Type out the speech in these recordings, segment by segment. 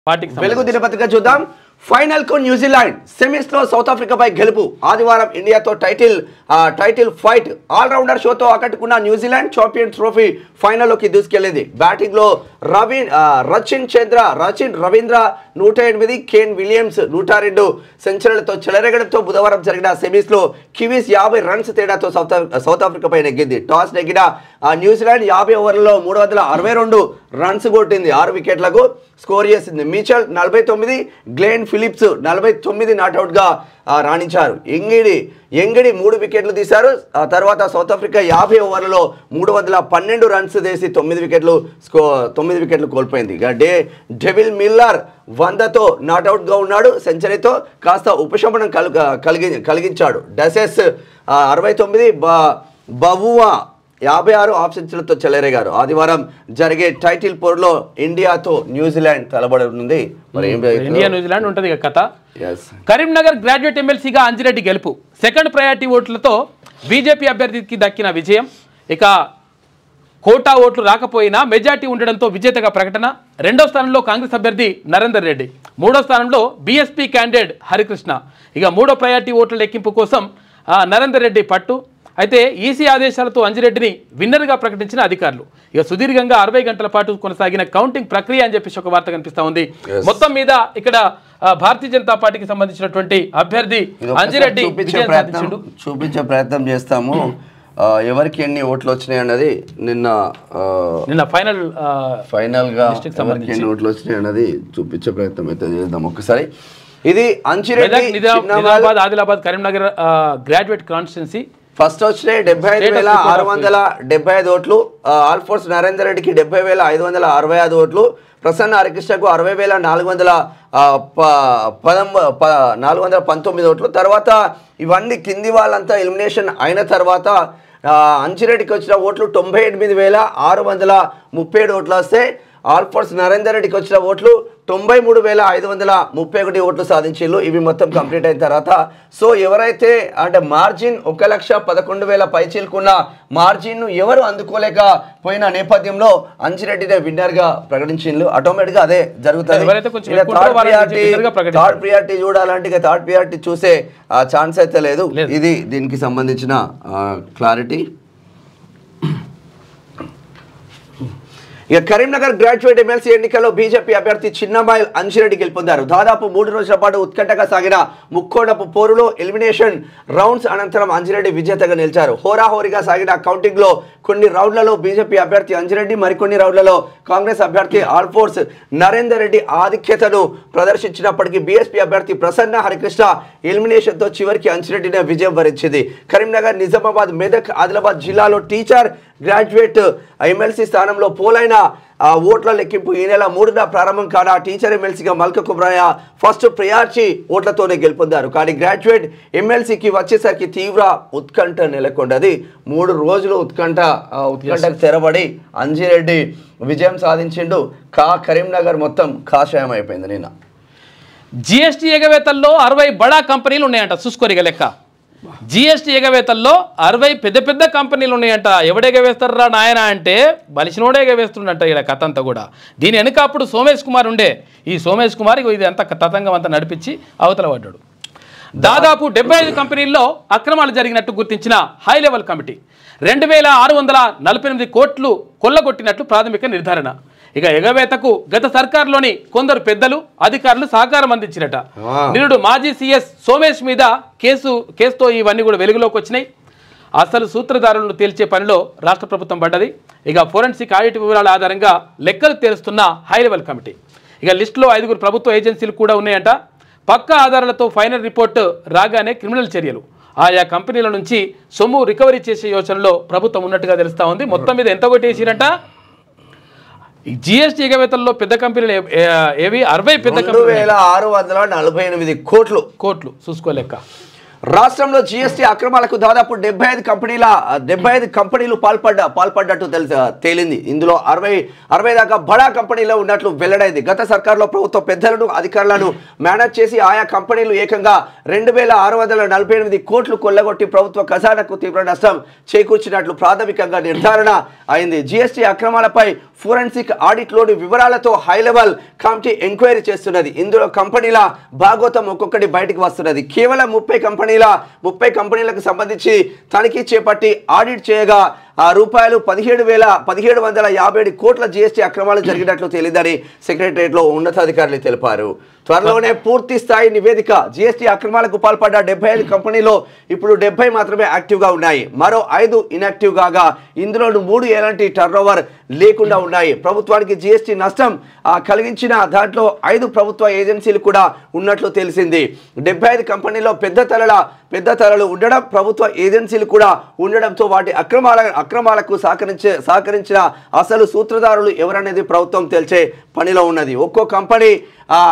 పార్టీకి వెలుగు దినపత్రిక చూద్దాం. ఫైనల్ కు న్యూజిలాండ్, సెమీస్ లో సౌత్ ఆఫ్రికాపై గెలుపు. ఆదివారం ఇండియాతో టైటిల్ ఫైట్. ఆల్రౌండర్ షోతో ఆకట్టుకున్న న్యూజిలాండ్ ఛాంపియన్ ట్రోఫీ ఫైనల్లోకి దూసుకెళ్లింది. బ్యాటింగ్ లో రచిన్ రవీంద్ర 108, కేన్ విలియమ్స్ 102 సెంచరీలతో చెలరేగడంతో బుధవారం జరిగిన సెమీస్ లో కివీస్ 50 రన్స్ తేడాతో సౌత్ ఆఫ్రికాపై నెగ్గింది. టాస్ నెగ్గిన న్యూజిలాండ్ 50 ఓవర్లలో 362 రన్స్ కొట్టింది. 6 వికెట్లకు స్కోర్ చేసింది. మిచెల్ 49, గ్లెన్ ఫిలిప్స్ 49 నాట్అవుట్గా రాణించారు. ఎంగిడి 3 వికెట్లు తీశారు. ఆ తర్వాత సౌత్ ఆఫ్రికా 50 ఓవర్లలో 312 రన్స్ తీసి 9 వికెట్లు కోల్పోయింది. ఇక డెవిల్ మిల్లర్ 100తో నాట్అవుట్గా ఉన్నాడు. సెంచరీతో కాస్త ఉపశమనం కలిగించాడు. డసెస్ 69, బవువా 56 ఆఫ్ సెంచరీలతో చెలరేగారు. ఆదివారం జరిగే టైటిల్ పోరులో ఇండియాతో న్యూజిలాండ్ తలబడనుంది. మరి ఇండియా న్యూజిలాండ్ ఉంటుంది కథ. కరీంనగర్ గ్రాడ్యుయేట్ ఎమ్మెల్సీగా అంజిరెడ్డి గెలుపు. సెకండ్ ప్రయారిటీ ఓట్లతో బీజేపీ అభ్యర్థికి దక్కిన విజయం. ఇక కోటా ఓట్లు రాకపోయినా మెజార్టీ ఉండడంతో విజేతగా ప్రకటన. 2వ స్థానంలో కాంగ్రెస్ అభ్యర్థి నరేందర్ రెడ్డి, 3వ స్థానంలో బీఎస్పీ క్యాండిడేట్ హరికృష్ణ. ఇక 3వ ప్రయారిటీ ఓట్ల లెక్కింపు కోసం నరేందర్ రెడ్డి పట్టు. అయితే ఈసీ ఆదేశాలతో అంజిరెడ్డిని విన్నర్గా ప్రకటించిన అధికారులు. ఇక సుదీర్ఘంగా 60 గంటల పాటు కొనసాగిన కౌంటింగ్ ప్రక్రియ అని చెప్పేసి ఒక వార్త కనిపిస్తా ఉంది. మొత్తం మీద ఇక్కడ భారతీయ జనతా పార్టీకి సంబంధించినటువంటి అభ్యర్థి అంజిరెడ్డి చూపించే ప్రయత్నం చేస్తాము. ఎవరికి ఎన్ని ఓట్లు వచ్చినాయి అన్నది నిన్న ఫైనల్ గా ఎన్ని ఓట్లు వచ్చినాయి అన్నది చూపించే ప్రయత్నం అయితే చేద్దాం ఒకసారి. ఇది Anji Reddy Adilabad Karimnagar graduate constituency. First వచ్చినాయి 75,675 ఓట్లు. ఆల్ఫోర్స్ నరేందర్ రెడ్డికి 70,565 ఓట్లు. ప్రసన్న హరికృష్ణకు 60,419 ఓట్లు. తర్వాత ఇవన్నీ కింది వాళ్ళంతా ఎలిమినేషన్ అయిన తర్వాత అంజిరెడ్డికి వచ్చిన ఓట్లు 98,637 ఓట్లు వస్తే ఆల్ఫోర్స్ నరేందర్ రెడ్డికి వచ్చిన ఓట్లు 93,531 ఓట్లు సాధించారు. ఇవి మొత్తం కంప్లీట్ అయిన తర్వాత సో ఎవరైతే అంటే మార్జిన్ 1,11,000 పైచీలుకున్న మార్జిన్ను ఎవరు అందుకోలేకపోయిన నేపథ్యంలో అంజిరెడ్డినే విన్నర్గా ప్రకటించిండ్రు. ఆటోమేటిక్గా అదే జరుగుతుంది. థర్డ్ ప్రియారిటీ చూడాలంటే ఇక థర్డ్ ప్రియారిటీ చూసే ఛాన్స్ అయితే లేదు. ఇది దీనికి సంబంధించిన క్లారిటీ. ఇక కరీంనగర్ గ్రాడ్యుయేట్ ఎమ్మెల్సీ ఎన్నికల్లో బీజేపీ అభ్యర్థి చిన్నమాయిల్ అంజిరెడ్డి గెలుపొందారు. దాదాపు 3 రోజుల పాటు ఉత్కంఠగా సాగిన ముక్కోడపు పోరులో ఎలిమినేషన్ రౌండ్స్ అనంతరం అంజిరెడ్డి విజేతగా నిలిచారు. హోరాహోరీగా సాగిన కౌంటింగ్ లో కొన్ని రౌండ్లలో బీజేపీ అభ్యర్థి అంజిరెడ్డి, మరికొన్ని రౌండ్లలో కాంగ్రెస్ అభ్యర్థి ఆల్ఫోర్స్ నరేందర్ రెడ్డి ఆధిక్యతను ప్రదర్శించినప్పటికీ బీఎస్పీ అభ్యర్థి ప్రసన్న హరికృష్ణ ఎలిమినేషన్ తో చివరికి అంజిరెడ్డినే విజయం వరించింది. కరీంనగర్, నిజామాబాద్, మెదక్, ఆదిలాబాద్ జిల్లాలో టీచర్ గ్రాడ్యుయేట్ ఎమ్మెల్సీ స్థానంలో పోలైన ఓట్ల లెక్కింపు ఈ నెల 3న ప్రారంభం కాగా టీచర్ ఎమ్మెల్సీగా మల్క కుబ్రాయ ఫస్ట్ ప్రియారిటీ ఓట్లతోనే గెలుపొందారు. కానీ గ్రాడ్యుయేట్ ఎమ్మెల్సీకి వచ్చేసరికి తీవ్ర ఉత్కంఠ నెలకొండది. 3 రోజులు ఉత్కంఠకు తెరబడి అంజిరెడ్డి విజయం సాధించిండు. కరీంనగర్ మొత్తం కాషాయం అయిపోయింది. నిన్న జిఎస్టీ ఎగవేతల్లో 60 బడా కంపెనీలు ఉన్నాయంట. చూసుకోరిగా లెక్క. జిఎస్టీ ఎగవేతల్లో 60 పెద్ద కంపెనీలు ఉన్నాయంట. ఎవడెగవేస్తారా నాయన అంటే బలిసినోడే ఎగవేస్తుండంట. ఇక్కడ కథ అంతా కూడా దీని వెనుక అప్పుడు సోమేష్ కుమార్ ఉండే. ఈ సోమేష్ కుమార్ ఇది అంతా తతంగం అంతా నడిపించి అవతల పడ్డాడు. దాదాపు 75 కంపెనీల్లో అక్రమాలు జరిగినట్టు గుర్తించిన హై లెవెల్ కమిటీ 2,648 కోట్లు కొల్లగొట్టినట్లు ప్రాథమిక నిర్ధారణ. ఇక ఎగవేతకు గత సర్కారులోని కొందరు పెద్దలు, అధికారులు సహకారం అందించినట. నిరుడు మాజీ సీఎస్ సోమేష్ మీద కేసుతో ఇవన్నీ కూడా వెలుగులోకి వచ్చినాయి. అసలు సూత్రధారులను తేల్చే పనిలో రాష్ట్ర ప్రభుత్వం పడ్డది. ఇక ఫోరెన్సిక్ ఆడిట్ వివరాల ఆధారంగా లెక్కలు తేలుస్తున్న హై లెవెల్ కమిటీ. ఇక లిస్టులో 5 ప్రభుత్వ ఏజెన్సీలు కూడా ఉన్నాయంట. పక్కా ఆధారాలతో ఫైనల్ రిపోర్టు రాగానే క్రిమినల్ చర్యలు. ఆయా కంపెనీల నుంచి సొమ్ము రికవరీ చేసే యోచనలో ప్రభుత్వం ఉన్నట్టుగా తెలుస్తా ఉంది. మొత్తం మీద ఎంత కొట్టేసిరంట జిఎస్టీ ఎగవేతల్లో పెద్ద కంపెనీలు ఏవి 60 పెద్ద కంపెనీలు 2,648 కోట్లు చూసుకోలేక. రాష్ట్రంలో జీఎస్టీ అక్రమాలకు దాదాపు 75 కంపెనీలు పాల్పడ్డట్టు తేలింది. ఇందులో 60 దాకా బడా కంపెనీలో ఉన్నట్లు వెల్లడైంది. గత సర్కార్లో ప్రభుత్వ పెద్దలను అధికారులను మేనేజ్ చేసి ఆయా కంపెనీలు ఏకంగా 2648 కోట్లు కొల్లగొట్టి ప్రభుత్వ ఖజానాకు తీవ్ర నష్టం చేకూర్చినట్లు ప్రాథమికంగా నిర్ధారణ అయింది. జీఎస్టీ అక్రమాలపై ఫోరెన్సిక్ ఆడిట్లోని వివరాలతో హై లెవెల్ కమిటీ ఎంక్వైరీ చేస్తున్నది. ఇందులో కంపెనీల భాగోతం ఒక్కొక్కటి బయటకు వస్తున్నది. కేవలం 30 కంపెనీలకు సంబంధించి తనిఖీ చేపట్టి ఆడిట్ చేయగా రూపాయలు 17,757 కోట్ల జీఎస్టీ అక్రమాలు జరిగినట్లు తేలిందని సెక్రటరియట్లో ఉన్నతాధికారులు తెలిపారు. త్వరలోనే పూర్తి స్థాయి నివేదిక. జీఎస్టీ అక్రమాలకు పాల్పడ్డ 75 కంపెనీలో ఇప్పుడు 70 మాత్రమే యాక్టివ్గా ఉన్నాయి. మరో 5 ఇన్యాక్టివ్ కాగా ఇందులో 3 ఎలాంటి టర్నోవర్ లేకుండా ఉన్నాయి. ప్రభుత్వానికి జీఎస్టీ నష్టం కలిగించిన దాంట్లో 5 ప్రభుత్వ ఏజెన్సీలు కూడా ఉన్నట్లు తెలిసింది. 75 కంపెనీలో పెద్ద తలలు ఉండడం, ప్రభుత్వ ఏజెన్సీలు కూడా ఉండడంతో వాటి అక్రమాలకు సహకరించిన అసలు సూత్రధారులు ఎవరనేది ప్రభుత్వం తెలిసే పనిలో ఉన్నది. ఒక్కో కంపెనీ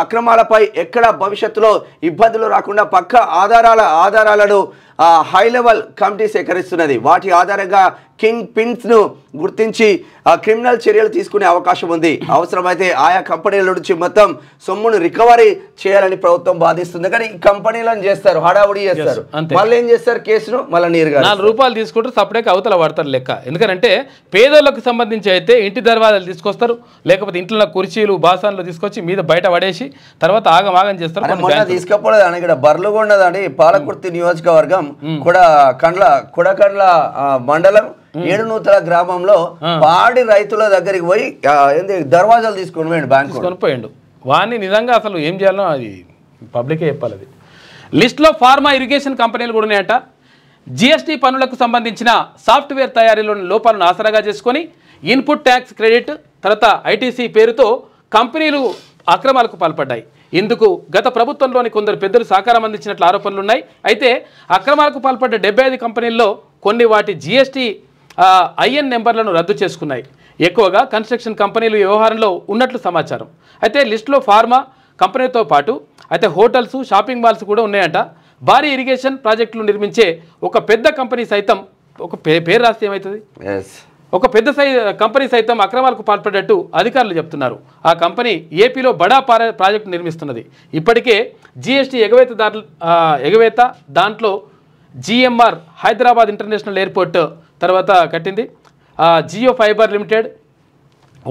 అక్రమాలపై ఎక్కడ భవిష్యత్తులో ఇబ్బందులు రాకుండా పక్క ఆధారాలను హై లెవెల్ కమిటీ సేకరిస్తున్నది. వాటి ఆధారంగా కింగ్ పిన్స్ ను గుర్తించి క్రిమినల్ చర్యలు తీసుకునే అవకాశం ఉంది. అవసరమైతే ఆయా కంపెనీల నుంచి మొత్తం సొమ్మును రికవరీ చేయాలని ప్రభుత్వం బాధిస్తుంది. కానీ ఈ కంపెనీలను చేస్తారు, హడావుడి చేస్తారు, మళ్ళీ ఏం చేస్తారు, కేసును మళ్ళీ నీరుగా 4 రూపాయలు తీసుకుంటారు, సపరేట్గా అవతల పడతారు లెక్క. ఎందుకంటే పేదోళ్ళకు సంబంధించి అయితే ఇంటి దర్వాజాలు తీసుకొస్తారు, లేకపోతే ఇంట్లో కుర్చీలు బాసాన్లు తీసుకొచ్చి మీద బయట పడేసి తర్వాత ఆగం చేస్తారు. తీసుకపోలేదు అని ఇక్కడ బర్లుగొండదని పాలకుర్తి నియోజకవర్గం కొడకండ్ల మండలం 7 నూతల గ్రామంలో పాడి రైతుల దగ్గరికి పోయి దర్వాజాలు తీసుకొని పోయిండు. వాడిని నిజంగా అసలు ఏం చేయాలో అది పబ్లికే చెప్పాలి. అది లిస్ట్లో ఫార్మా ఇరిగేషన్ కంపెనీలు కూడా ఉన్నాయట. జిఎస్టీ పన్నులకు సంబంధించిన సాఫ్ట్వేర్ తయారీలోని లోపాలను ఆసరాగా చేసుకొని ఇన్పుట్ ట్యాక్స్ క్రెడిట్ తర్వాత ఐటీసీ పేరుతో కంపెనీలు అక్రమాలకు పాల్పడ్డాయి. ఇందుకు గత ప్రభుత్వంలోని కొందరు పెద్దలు సహకారం అందించినట్లు ఆరోపణలున్నాయి. అయితే అక్రమాలకు పాల్పడ్డ 75 కంపెనీల్లో కొన్ని వాటి జిఎస్టీ ఐఎన్ నెంబర్లను రద్దు చేసుకున్నాయి. ఎక్కువగా కన్స్ట్రక్షన్ కంపెనీలు వ్యవహారంలో ఉన్నట్లు సమాచారం. అయితే లిస్టులో ఫార్మా కంపెనీతో పాటు అయితే హోటల్స్, షాపింగ్ మాల్స్ కూడా ఉన్నాయంట. భారీ ఇరిగేషన్ ప్రాజెక్టులు నిర్మించే ఒక పెద్ద కంపెనీ సైతం, ఒక పేరు రాస్తే ఏమవుతుంది, ఒక పెద్ద కంపెనీ సైతం అక్రమాలకు పాల్పడ్డట్టు అధికారులు చెప్తున్నారు. ఆ కంపెనీ ఏపీలో బడా ప్రాజెక్టు నిర్మిస్తున్నది. ఇప్పటికే జీఎస్టీ ఎగవేత దాంట్లో జిఎంఆర్ హైదరాబాద్ ఇంటర్నేషనల్ ఎయిర్పోర్ట్ తర్వాత కట్టింది. Jio fiber limited,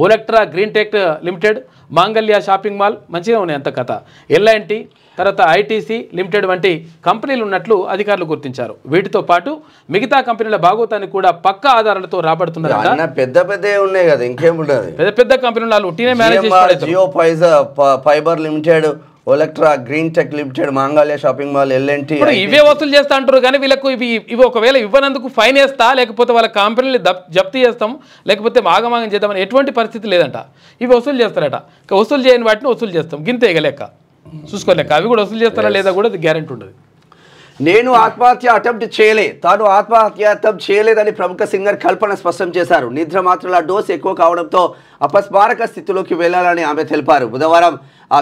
Olectra green tech limited, Mangalya shopping mall మంచిగా ఉన్నాయి అంత కథ. ఎల్ఐఎన్టీ తర్వాత ఐటీసీ లిమిటెడ్ వంటి కంపెనీలు ఉన్నట్లు అధికారులు గుర్తించారు. వీటితో పాటు మిగతా కంపెనీల భాగోతాన్ని కూడా పక్క ఆధారాలతో రాబడుతున్నారు. ఉన్నాయి కదా, ఇంకేముంటుంది, పెద్ద కంపెనీలు Jio fiber limited, Olectra green tech limited, Mangalya shopping mall, LNT ఇవే వసూలు చేస్తా అంటారు. కానీ వీళ్ళకు ఇవి ఒకవేళ ఇవ్వనందుకు ఫైన్ వేస్తా, లేకపోతే వాళ్ళ కంపెనీలు జప్తీ చేస్తాం, లేకపోతే ఆగమాగం చేద్దామని ఎటువంటి పరిస్థితి లేదంట. ఇవి వసూలు చేస్తారట. వసూలు చేయని వాటిని వసూలు చేస్తాం, గింతే లెక్క చూసుకోలేక. అవి కూడా వసూలు చేస్తారా లేదా కూడా గ్యారెంటీ ఉండదు. నేను ఆత్మహత్య అటెంప్ట్ తాను ఆత్మహత్య అటెంప్ట్ చేయలేదని ప్రముఖ సింగర్ కల్పన స్పష్టం చేశారు. నిద్ర మాత్రల డోస్ ఎక్కువ కావడంతో అపస్మారక స్థితిలోకి వెళ్లాలని ఆమె తెలిపారు. బుధవారం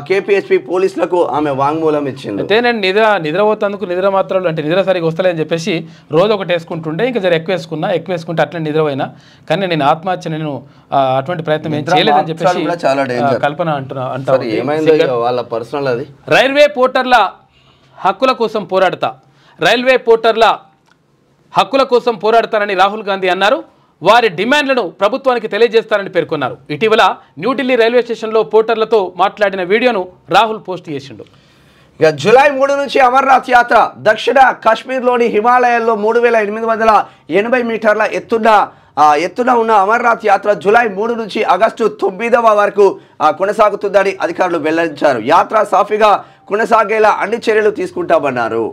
కేపీహెచ్పీ పోలీసులకు ఆమె వాంగ్మూలం ఇచ్చింది. అయితే నేను నిద్రపోతందుకు నిద్ర మాత్రలు అంటే నిద్ర సరిగా వస్తలేదని చెప్పేసి రోజు ఒకటి వేసుకుంటుండే, ఇంకా జర ఎక్కువ వేసుకుంటే అట్లా నిద్రపోయినా. కానీ నేను ఆత్మహత్య నేను అటువంటి ప్రయత్నం ఏం చేయలేదని చెప్పేసి కల్పన అంటున్నా. వాళ్ళ పర్సనల్ అది. రైల్వే పోర్టర్ల హక్కుల కోసం పోరాడతా, రైల్వే పోర్టర్ల హక్కుల కోసం పోరాడతారని రాహుల్ గాంధీ అన్నారు. వారి డిమాండ్లను ప్రభుత్వానికి తెలియజేస్తారని పేర్కొన్నారు. ఇటీవల న్యూఢిల్లీ రైల్వే స్టేషన్లో పోర్టర్లతో మాట్లాడిన వీడియోను రాహుల్ పోస్ట్ చేసిండు. ఇక జూలై 3 నుంచి అమర్నాథ్ యాత్ర. దక్షిణ కాశ్మీర్లోని హిమాలయాల్లో 3880 మీటర్ల ఎత్తున ఉన్న అమర్నాథ్ యాత్ర జూలై 3 నుంచి ఆగస్టు 9 వరకు కొనసాగుతుందని అధికారులు వెల్లడించారు. యాత్ర సాఫీగా కొనసాగేలా అన్ని చర్యలు తీసుకుంటామన్నారు.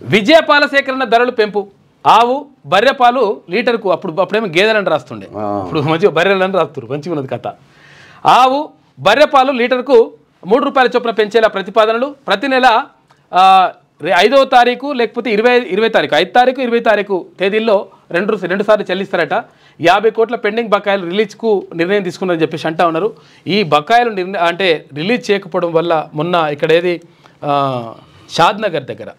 విజయపాల సేకరణ ధరలు పెంపు. ఆవు బర్రెపాలు లీటర్కు అప్పుడేమో గేదెలని రాస్తుండే, ఇప్పుడు మంచిగా బర్రెలని రాస్తున్నారు. మంచిగా ఉన్నది కథ. ఆవు బర్రెపాలు లీటర్కు 3 రూపాయల చొప్పున పెంచేలా ప్రతిపాదనలు. ప్రతి నెల 5వ తారీఖు లేకపోతే 20 తారీఖు 5 తారీఖు 20 తారీఖు తేదీల్లో రెండు సార్లు చెల్లిస్తారట. 50 కోట్ల పెండింగ్ బకాయిలు రిలీజ్కు నిర్ణయం తీసుకున్నారని చెప్పేసి అంటా ఉన్నారు. ఈ బకాయిలు అంటే రిలీజ్ చేయకపోవడం వల్ల మొన్న ఇక్కడ ఏది షాద్ నగర్ దగ్గర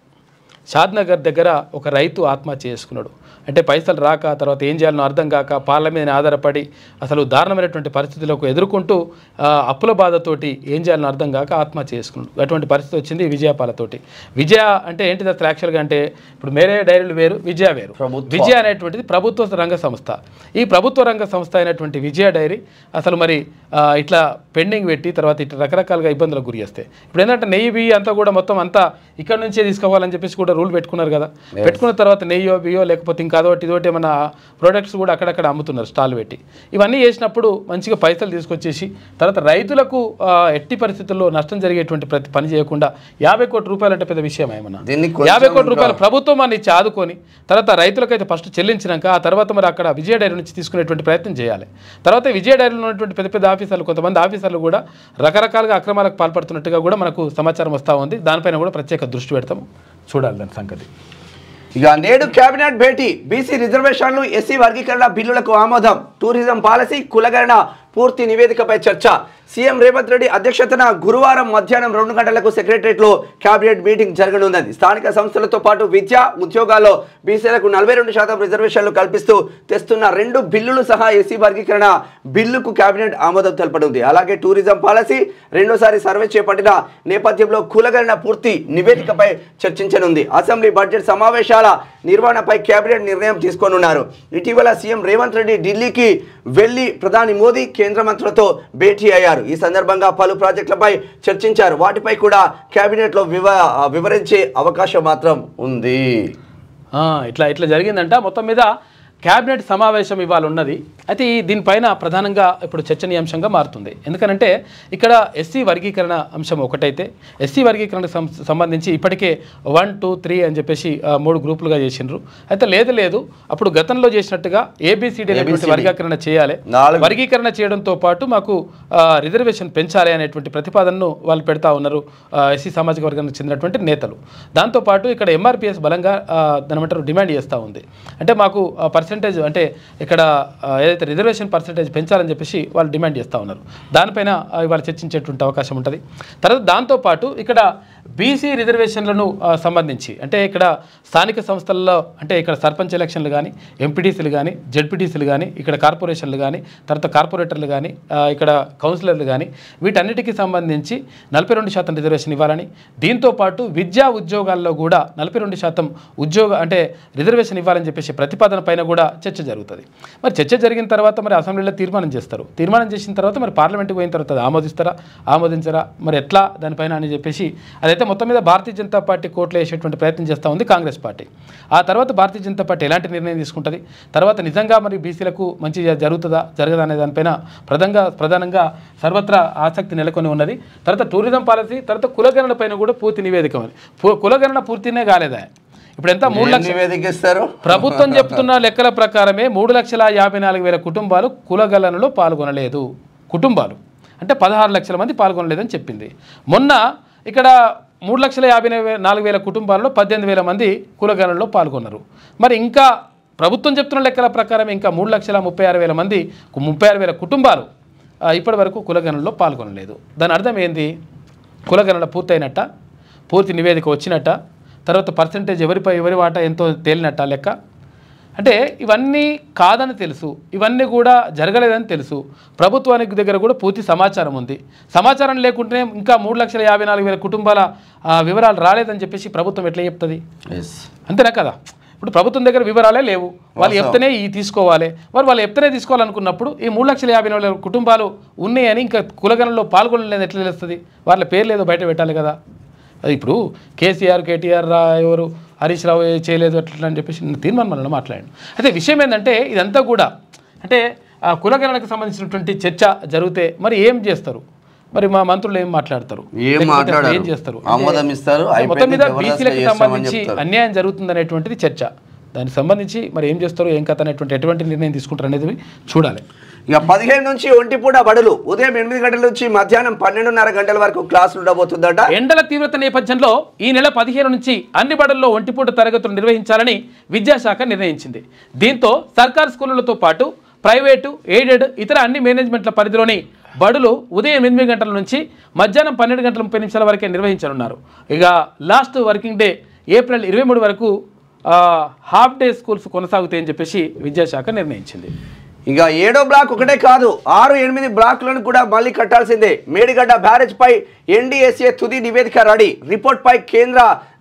షాద్నగర్ దగ్గర ఒక రైతు ఆత్మహత్య చేసుకున్నాడు. అంటే పైసలు రాక తర్వాత ఏం చేయాలనో అర్థం కాక పాల మీద ఆధారపడి అసలు దారుణమైనటువంటి పరిస్థితులకు ఎదుర్కొంటూ అప్పుల బాధతోటి ఏం చేయాలని అర్థం కాక ఆత్మహత్య చేసుకున్నాడు. అటువంటి పరిస్థితి వచ్చింది విజయపాలతోటి. విజయ అంటే ఏంటిది అసలు యాక్చువల్గా అంటే ఇప్పుడు మేరే డైరీలు వేరు, విజయ వేరు. విజయ అనేటువంటిది ప్రభుత్వ రంగ సంస్థ. ఈ ప్రభుత్వ రంగ సంస్థ అయినటువంటి విజయ డైరీ అసలు మరి ఇట్లా పెండింగ్ పెట్టి తర్వాత ఇట్లా రకరకాలుగా ఇబ్బందులకు గురి చేస్తాయి. ఇప్పుడు ఏంటంటే నెయ్యి బియ్యి అంతా కూడా మొత్తం అంతా ఇక్కడ నుంచే తీసుకోవాలని చెప్పేసి కూడా రూల్ పెట్టుకున్నారు కదా. పెట్టుకున్న తర్వాత నెయ్యో బియ్యో లేకపోతే ఇంకా అదొకటి ఇదొకటి ఏమన్నా ప్రోడక్ట్స్ కూడా అక్కడక్కడ అమ్ముతున్నారు స్టాల్ పెట్టి. ఇవన్నీ చేసినప్పుడు మంచిగా పైసలు తీసుకొచ్చేసి తర్వాత రైతులకు ఎట్టి పరిస్థితుల్లో నష్టం జరిగేటువంటి ప్రతి పని చేయకుండా 50 కోట్ల రూపాయలు అంటే పెద్ద విషయం ఏమన్నా. 50 కోట్ల రూపాయలు ప్రభుత్వం అని ఇచ్చి ఆదుకొని తర్వాత రైతులకైతే ఫస్ట్ చెల్లించినాక ఆ తర్వాత మరి అక్కడ విజయ డైరీ నుంచి తీసుకునేటువంటి ప్రయత్నం చేయాలి. తర్వాత విజయ డైరీలో ఉన్నటువంటి పెద్ద పెద్ద ఆఫీసర్లు కొంతమంది ఆఫీసర్లు కూడా రకరకాలుగా అక్రమాలకు పాల్పడుతున్నట్టుగా కూడా మనకు సమాచారం వస్తూ ఉంది. దానిపైన కూడా ప్రత్యేక దృష్టి పెడతాము, చూడాలి దాని సంగతి. ఇక నేడు కేబినెట్ భేటీ, బీసీ రిజర్వేషన్లు, ఎస్సీ వర్గీకరణ బిల్లులకు ఆమోదం, టూరిజం పాలసీ, కులగణన పూర్తి నివేదికపై చర్చ. సీఎం రేవంత్ రెడ్డి అధ్యక్షతన గురువారం మధ్యాహ్నం 2 గంటలకు సెక్రటరియట్లో కేబినెట్ మీటింగ్ జరగనున్నది. స్థానిక సంస్థలతో పాటు విద్య, ఉద్యోగాల్లో బీసీలకు 42% రిజర్వేషన్లు కల్పిస్తూ తెస్తున్న 2 బిల్లులు సహా ఎస్సీ వర్గీకరణ బిల్లుకు కేబినెట్ ఆమోదం తెలపనుంది. అలాగే టూరిజం పాలసీ రెండోసారి సర్వే చేపట్టిన నేపథ్యంలో కులగణన పూర్తి నివేదికపై చర్చించనుంది. అసెంబ్లీ బడ్జెట్ సమావేశాల నిర్వహణపై కేబినెట్ నిర్ణయం తీసుకోనున్నారు. ఇటీవల సీఎం రేవంత్ రెడ్డి ఢిల్లీకి వెళ్లి ప్రధాని మోదీ కేంద్ర మంత్రులతో భేటీ అయ్యారు. ఈ సందర్భంగా పలు ప్రాజెక్టులపై చర్చించారు. వాటిపై కూడా కేబినెట్లో వివరించే అవకాశం మాత్రం ఉంది. ఇట్లా జరిగిందంట. మొత్తం మీద క్యాబినెట్ సమావేశం ఇవాళ ఉన్నది. అయితే దీనిపైన ప్రధానంగా ఇప్పుడు చర్చనీయాంశంగా మారుతుంది. ఎందుకనంటే ఇక్కడ ఎస్సీ వర్గీకరణ అంశం ఒకటైతే ఎస్సీ వర్గీకరణకు సంబంధించి ఇప్పటికే 1, 2, 3 అని చెప్పేసి 3 గ్రూపులుగా చేసిండ్రు. అయితే లేదు అప్పుడు గతంలో చేసినట్టుగా ఏబిసిడి అనేటువంటి వర్గీకరణ చేయాలి. వర్గీకరణ చేయడంతో పాటు మాకు రిజర్వేషన్ పెంచాలి అనేటువంటి ప్రతిపాదనను వాళ్ళు పెడతా ఉన్నారు ఎస్సీ సామాజిక వర్గానికి చెందినటువంటి నేతలు. దాంతోపాటు ఇక్కడ ఎంఆర్పిఎస్ బలంగా దానిమంటారు డిమాండ్ చేస్తూ ఉంది. అంటే మాకు పర్సెంటేజ్ అంటే ఇక్కడ ఏదైతే రిజర్వేషన్ పర్సెంటేజ్ పెంచాలని చెప్పేసి వాళ్ళు డిమాండ్ చేస్తూ ఉన్నారు. దానిపైన ఇవాళ చర్చించేటువంటి అవకాశం ఉంటుంది. తర్వాత దాంతోపాటు ఇక్కడ బీసీ రిజర్వేషన్లను సంబంధించి అంటే ఇక్కడ స్థానిక సంస్థల్లో అంటే ఇక్కడ సర్పంచ్ ఎలక్షన్లు కానీ, ఎంపీటీసీలు కానీ, జెడ్పీటీసీలు కానీ, ఇక్కడ కార్పొరేషన్లు కానీ, తర్వాత కార్పొరేటర్లు కానీ, ఇక్కడ కౌన్సిలర్లు కానీ వీటన్నిటికీ సంబంధించి 42% రిజర్వేషన్ ఇవ్వాలని, దీంతోపాటు విద్యా ఉద్యోగాల్లో కూడా 42% అంటే రిజర్వేషన్ ఇవ్వాలని చెప్పేసి ప్రతిపాదన పైన కూడా చర్చ జరుగుతుంది. మరి చర్చ జరిగిన తర్వాత మరి అసెంబ్లీలో తీర్మానం చేస్తారు. తీర్మానం చేసిన తర్వాత మరి పార్లమెంట్కి పోయిన తర్వాత ఆమోదిస్తారా ఆమోదించరా మరి ఎట్లా దానిపైన అని చెప్పేసి అదైతే మొత్తం మీద భారతీయ జనతా పార్టీ కోర్టులో వేసేటువంటి ప్రయత్నం చేస్తూ ఉంది కాంగ్రెస్ పార్టీ. ఆ తర్వాత భారతీయ జనతా పార్టీ ఎలాంటి నిర్ణయం తీసుకుంటుంది, తర్వాత నిజంగా మరి బీసీలకు మంచి జరుగుతుందా జరగదా అనే దానిపైన ప్రధానంగా సర్వత్రా ఆసక్తి నెలకొని ఉన్నది. తర్వాత టూరిజం పాలసీ, తర్వాత కులగణన పైన కూడా పూర్తి నివేదిక ఉంది. కులగణన పూర్తినే కాలేదా? ఇప్పుడు ఎంత 3 లక్షలు ప్రభుత్వం చెప్తున్న లెక్కల ప్రకారమే 3,54,000 కుటుంబాలు కులగణనలో పాల్గొనలేదు. కుటుంబాలు అంటే 16 లక్షల మంది పాల్గొనలేదని చెప్పింది. మొన్న ఇక్కడ 3,54,000 కుటుంబాలలో 18,000 మంది కులగణనలో పాల్గొన్నారు. మరి ఇంకా ప్రభుత్వం చెప్తున్న లెక్కల ప్రకారం ఇంకా 3,36,000 మంది 36,000 కుటుంబాలు ఇప్పటి వరకు కులగణనలో పాల్గొనలేదు. దాని అర్థం ఏంది? కులగణన పూర్తయినట్ట, పూర్తి నివేదిక వచ్చినట్ట, తర్వాత పర్సెంటేజ్ ఎవరి వాటా ఎంతో తేలినట్ట లెక్క. అంటే ఇవన్నీ కాదని తెలుసు, ఇవన్నీ కూడా జరగలేదని తెలుసు. ప్రభుత్వానికి దగ్గర కూడా పూర్తి సమాచారం ఉంది. సమాచారం లేకుంటేనే ఇంకా 3,54,000 కుటుంబాల వివరాలు రాలేదని చెప్పేసి ప్రభుత్వం ఎట్లా చెప్తుంది? అంతేనా కదా? ఇప్పుడు ప్రభుత్వం దగ్గర వివరాలే లేవు, వాళ్ళు చెప్తేనే తీసుకోవాలి. వాళ్ళు చెప్తేనే తీసుకోవాలనుకున్నప్పుడు ఈ 3,54,000 కుటుంబాలు ఉన్నాయని ఇంకా కులగణనలో పాల్గొనలేదు ఎట్లా తెలుస్తుంది? వాళ్ళ పేర్లు ఏదో బయట పెట్టాలి కదా. ఇప్పుడు కేసీఆర్, కేటీఆర్ ఎవరు, హరీష్ రావు చేయలేదు అట్లా అని చెప్పేసి తీర్మానం మాట్లాడాను. అయితే విషయం ఏంటంటే ఇదంతా కూడా అంటే కులగణనకు సంబంధించినటువంటి చర్చ జరిగితే మరి ఏం చేస్తారు? మరి మా మంత్రులు ఏం మాట్లాడతారు, ఏం చేస్తారు? మొత్తం మీద బీసీలకు సంబంధించి అన్యాయం జరుగుతుంది అనేటువంటిది చర్చ. దానికి సంబంధించి మరి ఏం చేస్తారు, ఏం కథ అనేటువంటి ఎటువంటి నిర్ణయం తీసుకుంటారు అనేది చూడాలి. ఇక 15 నుంచి ఒంటిపూట బడులు, ఉదయం 8 గంటల నుంచి మధ్యాహ్నం 12:30 గంటల వరకు క్లాసులు ఉండబోతుందట. ఎండల తీవ్రత నేపథ్యంలో ఈ నెల 15 నుంచి అన్ని బడుల్లో ఒంటిపూట తరగతులు నిర్వహించాలని విద్యాశాఖ నిర్ణయించింది. దీంతో సర్కారు స్కూళ్లతో పాటు ప్రైవేటు, ఎయిడెడ్, ఇతర అన్ని మేనేజ్మెంట్ల పరిధిలోని బడులు ఉదయం 8 గంటల నుంచి మధ్యాహ్నం 12 గంటల 30 నిమిషాల వరకే నిర్వహించనున్నారు. ఇక లాస్ట్ వర్కింగ్ డే ఏప్రిల్ 23 వరకు హాఫ్ డే స్కూల్స్ కొనసాగుతాయని చెప్పేసి విద్యాశాఖ నిర్ణయించింది. ఇక 7వ బ్లాక్ ఒకటే కాదు 6-8 బ్లాకులను కూడా మళ్ళీ కట్టాల్సిందే. మేడిగడ్డ బ్యారేజ్ పై ఎన్డీఎస్ఏ తుది నివేదిక రెడీ. రిపోర్ట్ పై కేంద్ర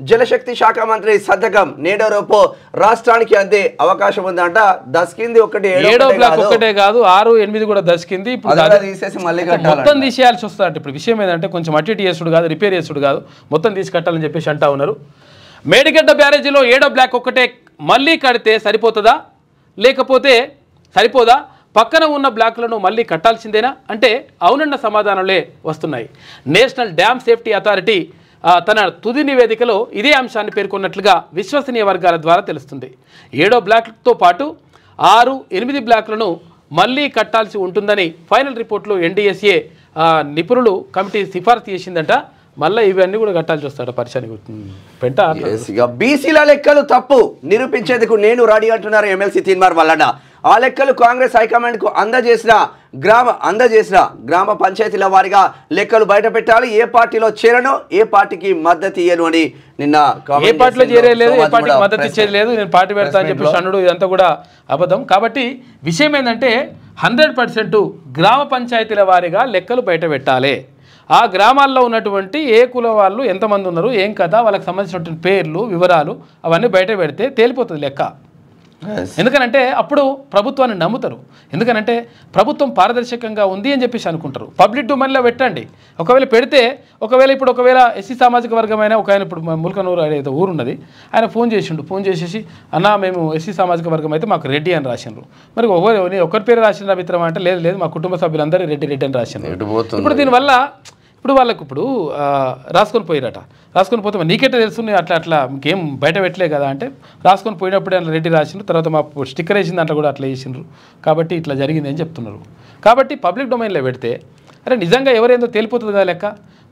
జలశక్తి శాఖ మంత్రి సంతకం. నేడో రేపో రాష్ట్రానికి అందే అవకాశం ఉందంట. దస్కింది ఒకటి 7వ బ్లాక్ ఒకటే కాదు 6-8 కూడా దస్కింది. ఇప్పుడు తీసేసి మళ్ళీ మొత్తం తీసేయాల్సి వస్తుంది. ఇప్పుడు విషయం ఏంటంటే కొంచెం అటు ఇటు చేసుడు కాదు, రిపేర్ చేసుడు కాదు, మొత్తం తీసి కట్టాలని చెప్పేసి అంటా ఉన్నారు. మేడిగడ్డ బ్యారేజీలో 7వ బ్లాక్ ఒకటే మళ్ళీ కడితే సరిపోతుందా, లేకపోతే సరిపోదా, పక్కన ఉన్న బ్లాక్లను మళ్ళీ కట్టాల్సిందేనా అంటే అవునన్న సమాధానాలే వస్తున్నాయి. నేషనల్ డ్యామ్ సేఫ్టీ అథారిటీ తన తుది నివేదికలో ఇదే అంశాన్ని పేర్కొన్నట్లుగా విశ్వసనీయ వర్గాల ద్వారా తెలుస్తుంది. 7వ బ్లాక్తో పాటు 6-8 బ్లాక్లను మళ్ళీ కట్టాల్సి ఉంటుందని ఫైనల్ రిపోర్ట్లో ఎన్డీఎస్ఏ నిపుణులు కమిటీ సిఫార్సు చేసిందంట. మళ్ళీ ఇవన్నీ కూడా కట్టాల్సి వస్తాడు పరిశానికి పెంట. బీసీల లెక్కలు తప్పు నిరూపించేందుకు నేను రెడీ అంటున్నారు ఎమ్మెల్సీ తీన్మార్ వల్లన్న. ఆ లెక్కలు కాంగ్రెస్ హైకమాండ్కు అందజేసిన గ్రామ పంచాయతీల వారిగా లెక్కలు బయట పెట్టాలి. ఏ పార్టీలో చేరనో ఏ పార్టీకి మద్దతు ఇయ్యను అని నిన్న ఏ పార్టీలో చేరేలేదు, ఏ పార్టీకి మద్దతు ఇచ్చేది లేదు, నేను పార్టీ పెడతా అని చెప్పి అన్నాడు. ఇదంతా కూడా అబద్ధం. కాబట్టి విషయం ఏంటంటే 100% గ్రామ పంచాయతీల వారిగా లెక్కలు బయట పెట్టాలి. ఆ గ్రామాల్లో ఉన్నటువంటి ఏ కుల వాళ్ళు ఎంతమంది ఉన్నారు, ఏం కథ, వాళ్ళకి సంబంధించినటువంటి పేర్లు వివరాలు అవన్నీ బయట పెడితే తేలిపోతుంది లెక్క. ఎందుకనంటే అప్పుడు ప్రభుత్వాన్ని నమ్ముతారు. ఎందుకనంటే ప్రభుత్వం పారదర్శకంగా ఉంది అని చెప్పేసి అనుకుంటారు. పబ్లిక్ డొమైన్లో పెట్టండి. ఒకవేళ పెడితే ఒకవేళ ఎస్సీ సామాజిక వర్గమైన ఒక ఆయన ఇప్పుడు ముల్కనూరు ఏదో ఊరున్నది, ఆయన ఫోన్ చేసేసి అన్నా మేము ఎస్సీ సామాజిక వర్గం అయితే మాకు రెడ్డి అని రాసిండ్రు. మరి ఒకరి పేరు రాసిన మిత్రం అంటే లేదు మా కుటుంబ సభ్యులందరూ రెడ్డి అని రాసిండ్రు. ఇప్పుడు దీనివల్ల వాళ్ళకు రాసుకొని పోయిరట. రాసుకొని పోతే నీకెట్ట తెలుసు అట్లా ఇంకేం బయట పెట్టలే కదా అంటే రాసుకొని పోయినప్పుడే అట్లా రెడ్డి రాసిండ్రు. తర్వాత మా స్టిక్కర్ వేసిన దాంట్లో కూడా అట్లా వేసిండ్రు. కాబట్టి ఇట్లా జరిగింది అని చెప్తున్నారు. కాబట్టి పబ్లిక్ డొమైన్లో పెడితే అరే నిజంగా ఎవరేందో తేలిపోతుంది కదా లెక్క.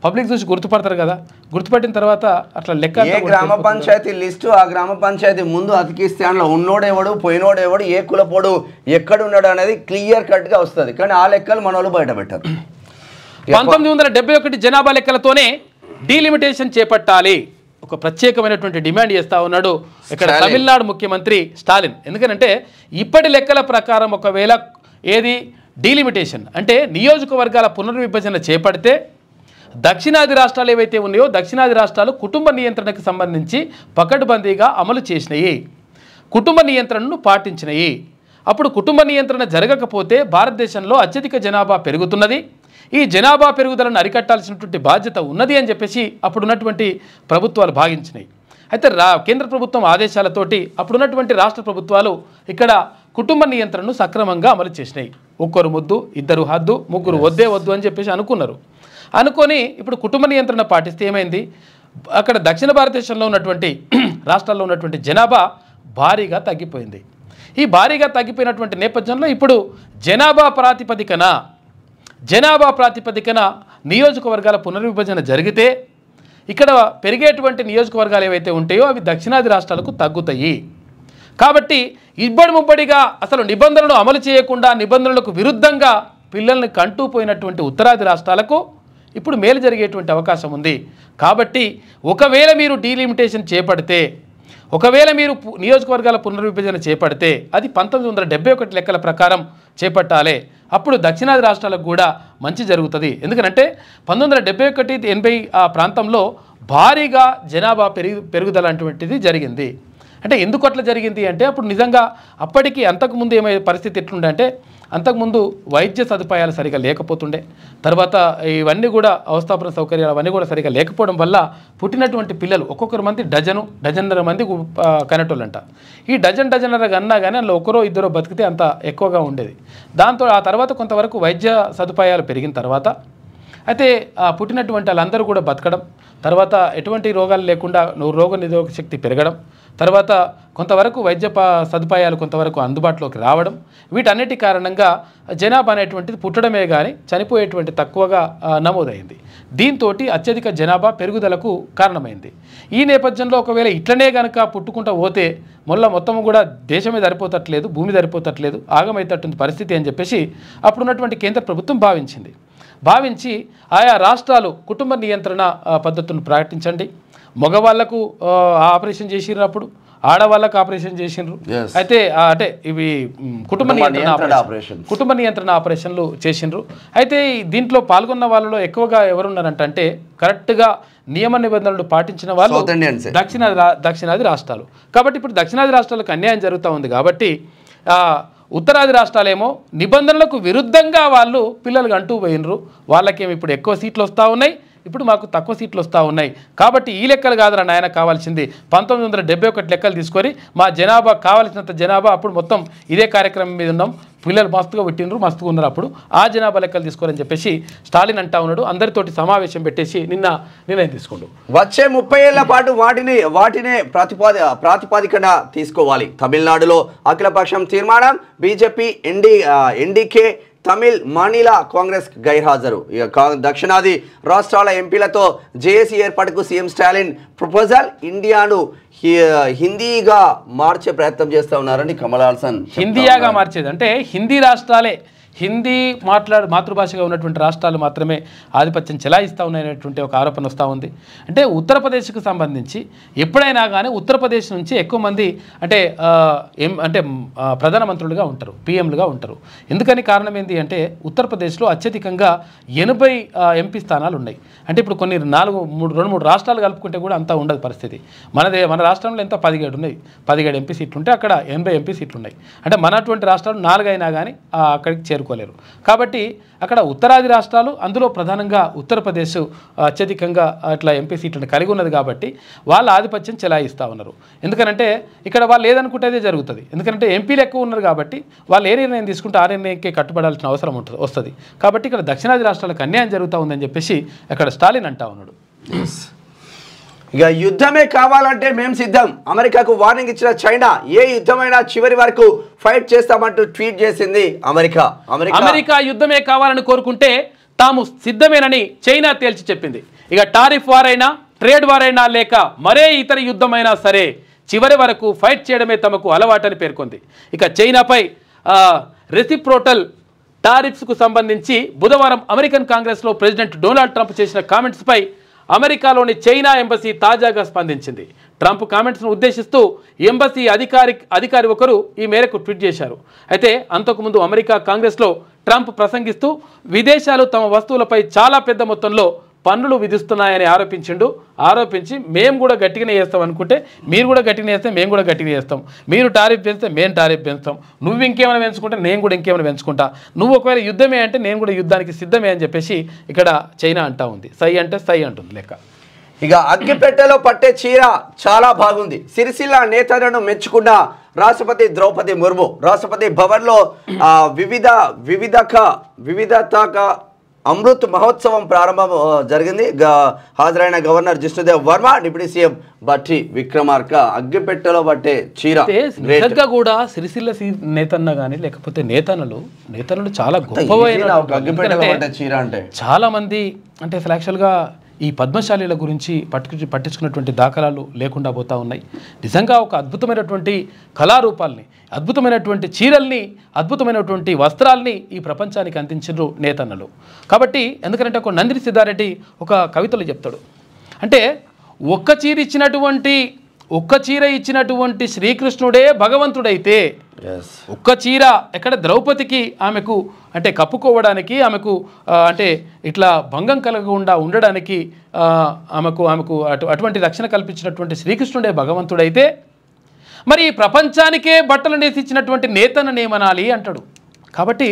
పబ్లిక్ చూసి గుర్తుపడతారు కదా. గుర్తుపట్టిన తర్వాత అట్లా లెక్క గ్రామ పంచాయతీ లిస్టు ఆ గ్రామ పంచాయతీ ముందు అతికిస్తే అందులో ఉన్నోడేవాడు పోయినోడేవాడు ఏ కులపోడు ఎక్కడున్నాడు అనేది క్లియర్ కట్గా వస్తుంది. కానీ ఆ లెక్కలు మన వాళ్ళు బయట పెట్టారు. 1971 జనాభా లెక్కలతోనే డీలిమిటేషన్ చేపట్టాలి ఒక ప్రత్యేకమైనటువంటి డిమాండ్ చేస్తూ ఉన్నాడు ఇక్కడ తమిళనాడు ముఖ్యమంత్రి స్టాలిన్. ఎందుకంటే ఇప్పటి లెక్కల ప్రకారం ఒకవేళ ఏది డీలిమిటేషన్ అంటే నియోజకవర్గాల పునర్విభజన చేపడితే దక్షిణాది రాష్ట్రాలు ఏవైతే ఉన్నాయో దక్షిణాది రాష్ట్రాలు కుటుంబ నియంత్రణకు సంబంధించి పకడ్బందీగా అమలు చేసినాయి, కుటుంబ నియంత్రణను పాటించినాయి. అప్పుడు కుటుంబ నియంత్రణ జరగకపోతే భారతదేశంలో అత్యధిక జనాభా పెరుగుతున్నది. ఈ జనాభా పెరుగుదలను అరికట్టాల్సినటువంటి బాధ్యత ఉన్నది అని చెప్పేసి అప్పుడున్నటువంటి ప్రభుత్వాలు భావించినాయి. అయితే కేంద్ర ప్రభుత్వం ఆదేశాలతోటి అప్పుడున్నటువంటి రాష్ట్ర ప్రభుత్వాలు ఇక్కడ కుటుంబ నియంత్రణను సక్రమంగా అమలు చేసినాయి. ఒక్కరు ముద్దు, ఇద్దరు హద్దు, ముగ్గురు వద్దు అని చెప్పేసి అనుకొని ఇప్పుడు కుటుంబ నియంత్రణ పాటిస్తే ఏమైంది, అక్కడ దక్షిణ భారతదేశంలో ఉన్నటువంటి రాష్ట్రాల్లో ఉన్నటువంటి జనాభా భారీగా తగ్గిపోయింది. ఈ భారీగా తగ్గిపోయినటువంటి నేపథ్యంలో ఇప్పుడు జనాభా ప్రాతిపదికన నియోజకవర్గాల పునర్విభజన జరిగితే ఇక్కడ పెరిగేటువంటి నియోజకవర్గాలు ఏవైతే ఉంటాయో అవి దక్షిణాది రాష్ట్రాలకు తగ్గుతాయి. కాబట్టి ముబ్బడిగా అసలు నిబంధనలు అమలు చేయకుండా నిబంధనలకు విరుద్ధంగా పిల్లల్ని కంటూ పోయినటువంటి ఉత్తరాది రాష్ట్రాలకు ఇప్పుడు మేలు జరిగేటువంటి అవకాశం ఉంది. కాబట్టి ఒకవేళ మీరు డీలిమిటేషన్ చేపడితే ఒకవేళ మీరు నియోజకవర్గాల పునర్విభజన చేపడితే అది 1971 లెక్కల ప్రకారం చేపట్టాలి. అప్పుడు దక్షిణాది రాష్ట్రాలకు కూడా మంచి జరుగుతుంది. ఎందుకంటే 1971-80 ఆ ప్రాంతంలో భారీగా జనాభా పెరుగుదల అటువంటిది జరిగింది. అంటే ఎందుకు అట్లా జరిగింది అంటే అప్పుడు నిజంగా అప్పటికి అంతకుముందు ఏమైనా పరిస్థితి ఎట్లుండే అంటే అంతకుముందు వైద్య సదుపాయాలు సరిగా లేకపోతుండే, తర్వాత ఇవన్నీ కూడా అవస్థాపన సౌకర్యాలు అవన్నీ కూడా సరిగా లేకపోవడం వల్ల పుట్టినటువంటి పిల్లలు ఒక్కొక్కరు మంది డజన్నర మంది కనటోళ్ళంట. ఈ డజన్నర కన్నా కానీ అందులో ఒకరో ఇద్దరో బతికితే అంత ఎక్కువగా ఉండేది. దాంతో ఆ తర్వాత కొంతవరకు వైద్య సదుపాయాలు పెరిగిన తర్వాత అయితే పుట్టినటువంటి వాళ్ళందరూ కూడా బతకడం, తర్వాత ఎటువంటి రోగాలు లేకుండా రోగ నిరోధక శక్తి పెరగడం, తర్వాత కొంతవరకు వైద్య సదుపాయాలు కొంతవరకు అందుబాటులోకి రావడం, వీటన్నిటి కారణంగా జనాభా అనేటువంటిది పుట్టడమే కానీ చనిపోయేటువంటి తక్కువగా నమోదైంది. దీంతో అత్యధిక జనాభా పెరుగుదలకు కారణమైంది. ఈ నేపథ్యంలో ఒకవేళ ఇట్లనే కనుక పుట్టుకుంటూ పోతే మొత్తం కూడా దేశమే సరిపోతట్లేదు, భూమి సరిపోతట్లేదు, ఆగమైతట్టుంది పరిస్థితి అని చెప్పేసి అప్పుడున్నటువంటి కేంద్ర ప్రభుత్వం భావించింది. భావించి ఆయా రాష్ట్రాలు కుటుంబ నియంత్రణ పద్ధతులను ప్రకటించండి. మగవాళ్లకు ఆపరేషన్ చేసినప్పుడు ఆడవాళ్ళకు ఆపరేషన్ చేసిండ్రు. అయితే అంటే ఇవి కుటుంబ నియంత్రణ ఆపరేషన్లు చేసిండ్రు. అయితే దీంట్లో పాల్గొన్న వాళ్ళలో ఎక్కువగా ఎవరున్నారంటే కరెక్ట్గా నియమ నిబంధనలు పాటించిన వాళ్ళు దక్షిణాది రాష్ట్రాలు. కాబట్టి ఇప్పుడు దక్షిణాది రాష్ట్రాలకు అన్యాయం జరుగుతూ ఉంది. కాబట్టి ఉత్తరాది రాష్ట్రాలేమో నిబంధనలకు విరుద్ధంగా వాళ్ళు పిల్లలు అంటూ పోయినరు. వాళ్ళకేమో ఇప్పుడు ఎక్కువ సీట్లు వస్తూ ఉన్నాయి, ఇప్పుడు మాకు తక్కువ సీట్లు వస్తూ ఉన్నాయి. కాబట్టి ఈ లెక్కలు కాదురా నాయన కావాల్సింది 1971 లెక్కలు తీసుకొని మా జనాభా కావాల్సినంత జనాభా అప్పుడు మొత్తం ఇదే కార్యక్రమం మీద ఉన్నాం, పిల్లలు మస్తుగా పుట్టినరు మస్తుగా ఉన్నారు, అప్పుడు ఆ జనాభా లెక్కలు తీసుకోరని చెప్పేసి స్టాలిన్ అంటా ఉన్నాడు. అందరితోటి సమావేశం పెట్టేసి నిన్న నిర్ణయం తీసుకుంటూ వచ్చే 30 ఏళ్ల పాటు వాటినే ప్రాతిపాదికన తీసుకోవాలి. తమిళనాడులో అఖిలపక్షం తీర్మానం, బీజేపీ ఎన్డీకే తమిళ్ మానిలా కాంగ్రెస్ గైర్హాజరు. దక్షిణాది రాష్ట్రాల ఎంపీలతో జేఏసీ ఏర్పాటుకు సీఎం స్టాలిన్ ప్రపోజల్. ఇండియాను హిందీగా మార్చే ప్రయత్నం చేస్తూ ఉన్నారని కమల్ హాసన్. హిందీగా మార్చేది అంటే హిందీ రాష్ట్రాలే, హిందీ మాతృభాషగా ఉన్నటువంటి రాష్ట్రాలు మాత్రమే ఆధిపత్యం చెలాయిస్తూ ఉన్నాయనేటువంటి ఒక ఆరోపణ వస్తూ ఉంది. అంటే ఉత్తరప్రదేశ్కు సంబంధించి ఎప్పుడైనా కానీ ఉత్తరప్రదేశ్ నుంచి ఎక్కువ మంది అంటే ప్రధానమంత్రులుగా ఉంటారు, పీఎంలుగా ఉంటారు. ఎందుకని కారణం ఏంటి అంటే ఉత్తరప్రదేశ్లో అత్యధికంగా 80 ఎంపీ స్థానాలు ఉన్నాయి. అంటే ఇప్పుడు కొన్ని 2-3 రాష్ట్రాలు కలుపుకుంటే కూడా అంతా ఉండదు పరిస్థితి. మన రాష్ట్రంలో ఎంత 17 ఉన్నాయి, 17 ఎంపీ సీట్లు ఉంటే అక్కడ 80 ఎంపీ సీట్లు ఉన్నాయి. అంటే మనటువంటి రాష్ట్రాలు 4 అయినా కానీ అక్కడికి చేరుకోలేరు. కాబట్టి అక్కడ ఉత్తరాది రాష్ట్రాలు, అందులో ప్రధానంగా ఉత్తరప్రదేశ్ అత్యధికంగా అట్లా ఎంపీ సీట్లను కలిగి ఉన్నది. కాబట్టి వాళ్ళ ఆధిపత్యం చెలాయిస్తూ ఉన్నారు. ఎందుకనంటే ఇక్కడ వాళ్ళు ఏదనుకుంటే అదే జరుగుతుంది. ఎందుకంటే ఎంపీలు ఎక్కువ ఉన్నారు కాబట్టి వాళ్ళు ఏ నిర్ణయం తీసుకుంటే ఆ నిర్ణయంకే కట్టుబడాల్సిన అవసరం వస్తుంది. కాబట్టి ఇక్కడ దక్షిణాది రాష్ట్రాలకు అన్యాయం జరుగుతూ ఉందని చెప్పేసి అక్కడ స్టాలిన్ అంటా ఉన్నాడు. ఇక యుద్ధమే కావాలంటే మేము సిద్ధం. అమెరికాకు వార్నింగ్ ఇచ్చిన చైనా ఏ యుద్ధమైనా చివరి వరకు ఫైట్ చేస్తామంటూ ట్వీట్ చేసింది అమెరికా యుద్ధమే కావాలని కోరుకుంటే తాము సిద్ధమేనని చైనా తేల్చి చెప్పింది. ఇక టారిఫ్ వారైనా ట్రేడ్ వారైనా లేక మరే ఇతర యుద్ధమైనా సరే చివరి వరకు ఫైట్ చేయడమే తమకు అలవాటని పేర్కొంది. ఇక చైనాపై రెసిప్రోటల్ టారిఫ్స్కు సంబంధించి బుధవారం అమెరికన్ కాంగ్రెస్లో ప్రెసిడెంట్ డొనాల్డ్ ట్రంప్ చేసిన కామెంట్స్పై అమెరికాలోని చైనా ఎంబసీ తాజాగా స్పందించింది. ట్రంప్ కామెంట్స్ను ఉద్దేశిస్తూ ఎంబసీ అధికారి ఒకరు ఈ మేరకు ట్వీట్ చేశారు. అయితే అంతకుముందు అమెరికా కాంగ్రెస్లో ట్రంప్ ప్రసంగిస్తూ విదేశాలు తమ వస్తువులపై చాలా పెద్ద మొత్తంలో పన్నులు విధిస్తున్నాయని ఆరోపించి మేము కూడా గట్టిగానే చేస్తాం అనుకుంటే మీరు కూడా గట్టిగానే చేస్తే మేము కూడా గట్టిగా చేస్తాం, మీరు టారిఫ్ పెంచితే మేము టారిఫ్ పెంచుతాం, నువ్వు ఇంకేమైనా పెంచుకుంటే నేను కూడా ఇంకేమైనా పెంచుకుంటా, నువ్వు ఒకవేళ యుద్ధమే అంటే నేను కూడా యుద్ధానికి సిద్ధమే అని చెప్పేసి ఇక్కడ చైనా అంటా ఉంది. సై అంటే సై అంటుంది లెక్క. ఇక అగ్గిపెట్టెలో పట్టే చీర చాలా బాగుంది. సిరిసిల్ల నేతలను మెచ్చుకున్న రాష్ట్రపతి ద్రౌపది ముర్ము రాష్ట్రపతి భవన్లో వివిధత అమృత్ మహోత్సవం ప్రారంభం జరిగింది. హాజరైన governor Jishnu Dev Varma, deputy CM బట్టి విక్రమార్క అగ్గిపెట్టెలో పట్టే చీర కూడా సిరిసిల్ల నేతన్న కానీ లేకపోతే నేతన్నలు చాలా గొప్పవైన చీర అంటే చాలా మంది అంటే అసలు యాక్చువల్గా ఈ పద్మశాలీల గురించి పట్టించుకున్నటువంటి దాఖలాలు లేకుండా పోతూ ఉన్నాయి. నిజంగా ఒక అద్భుతమైనటువంటి కళారూపాల్ని, అద్భుతమైనటువంటి చీరల్ని, అద్భుతమైనటువంటి వస్త్రాల్ని ఈ ప్రపంచానికి అందించారు నేతన్నలు. కాబట్టి ఎందుకంటే ఒక నందిని సిద్ధారెడ్డి ఒక కవితలో చెప్తాడు, అంటే ఒక్క చీర ఇచ్చినటువంటి శ్రీకృష్ణుడే భగవంతుడైతే ఒక్క చీర ఎక్కడ ద్రౌపదికి ఆమెకు అంటే కప్పుకోవడానికి ఆమెకు అంటే ఇట్లా భంగం కలగకుండా ఉండడానికి ఆమెకు అటువంటి రక్షణ కల్పించినటువంటి శ్రీకృష్ణుడే భగవంతుడైతే మరి ప్రపంచానికే బట్టలు నేసిచ్చినటువంటి నేతన్నని ఏమనాలి అంటాడు. కాబట్టి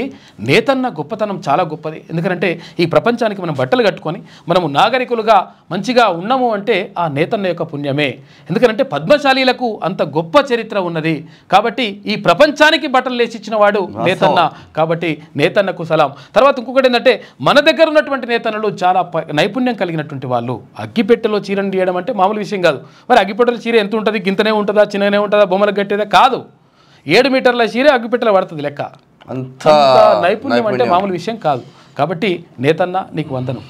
నేతన్న గొప్పతనం చాలా గొప్పది. ఎందుకంటే ఈ ప్రపంచానికి మనం బట్టలు కట్టుకొని మనము నాగరికులుగా మంచిగా ఉన్నాము అంటే ఆ నేతన్న యొక్క పుణ్యమే. ఎందుకంటే పద్మశాలీలకు అంత గొప్ప చరిత్ర ఉన్నది. కాబట్టి ఈ ప్రపంచానికి బట్టలు లేచిచ్చిన వాడు నేతన్న. కాబట్టి నేతన్నకు సలాం. తర్వాత ఇంకొకటి ఏంటంటే మన దగ్గర ఉన్నటువంటి నేతన్నలు చాలా నైపుణ్యం కలిగినటువంటి వాళ్ళు. అగ్గిపెట్టెలో చీరను తీయడం అంటే మామూలు విషయం కాదు. మరి అగ్గిపెట్టెలో చీర ఎంత ఉంటుంది, గింతనే ఉంటుందా, చిన్నగానే ఉంటుందా, బొమ్మలకు కట్టేదా కాదు. 7 మీటర్ల చీర అగ్గిపెట్టెలో పడుతుంది లెక్క. అంత నైపుణ్యం అంటే మామూలు విషయం కాదు. కాబట్టి నేతన్న నీకు వందనం.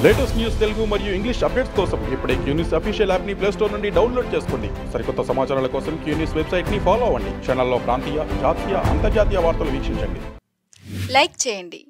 లేటెస్ట్ న్యూస్ తెలుగు మరియు ఇంగ్లీష్ అప్డేట్స్ కోసం ఇప్పుడే క్యూన్యూస్ అఫీషియల్ యాప్ ని ప్లే స్టోర్ నుండి డౌన్లోడ్ చేసుకోండి. సరికొత్త సమాచారాల కోసం క్యూన్యూస్ వెబ్సైట్ ని ఫాలో అవ్వండి. ఛానల్లో ప్రాంతీయ, జాతీయ, అంతర్జాతీయ వార్తలు వీక్షించండి. లైక్ చేయండి.